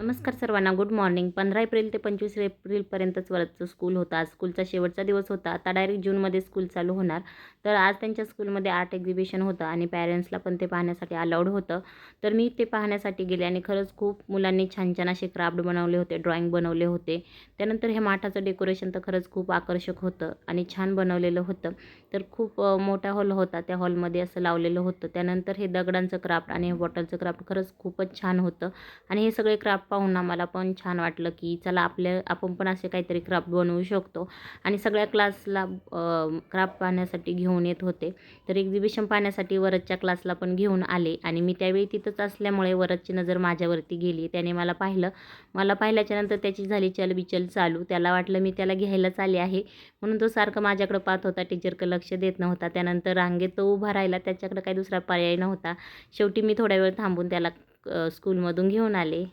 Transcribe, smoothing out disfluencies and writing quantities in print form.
नमस्कार सर्वांना. Good morning. 15 April ते 25 एप्रिलपर्यंतच वरचं स्कूल होता. आज स्कूलचा शेवटचा दिवस होता. आता डायरेक्ट जूनमध्ये स्कूल चालू होणार. तर आज त्यांच्या स्कूलमध्ये आर्ट एक्झिबिशन होतं आणि पॅरेंट्सला पण ते पाहण्यासाठी अलाउड होतं. तर मी ते पाहण्यासाठी गेले आणि खरंच खूप मुलांनी छान छान असे क्राफ्ट बनवले होते, ड्रॉइंग बनवले होते. त्यानंतर हे माठाचं डेकोरेशन तर खरंच खूप आकर्षक होतं आणि छान बनवलेलं होतं. तर खूप मोठा हॉल होता. त्या हॉलमध्ये असं लावलेलं होतं. त्यानंतर हे दगडांचं क्राफ्ट आणि हे बॉटलचं क्राफ्ट खरंच खूपच छान होतं. आणि हे सगळे क्राफ्ट पाहून ना मला पण छान वाटलं, की चला आपण पण असे काहीतरी क्राफ्ट बनवू शकतो. आणि सगळ्या क्लासला क्राफ्ट पाहण्यासाठी घेऊन येत होते. तर एक्झिबिशन पाहण्यासाठी वरदच्या क्लासला पण घेऊन आले आणि मी त्यावेळी तिथंच असल्यामुळे वरदची नजर माझ्यावरती गेली. त्याने मला पाहिलं. मला पाहिल्याच्यानंतर त्याची झाली चलबिचल चालू. त्याला वाटलं मी त्याला घ्यायलाच आले आहे, म्हणून तो सारखं माझ्याकडे पाहत होता. टीचरकडे लक्ष देत नव्हता. त्यानंतर रांगेत तो उभा राहिला. त्याच्याकडे काही दुसरा पर्याय नव्हता. शेवटी मी थोडा वेळ थांबून त्याला स्कूलमधून घेऊन आले.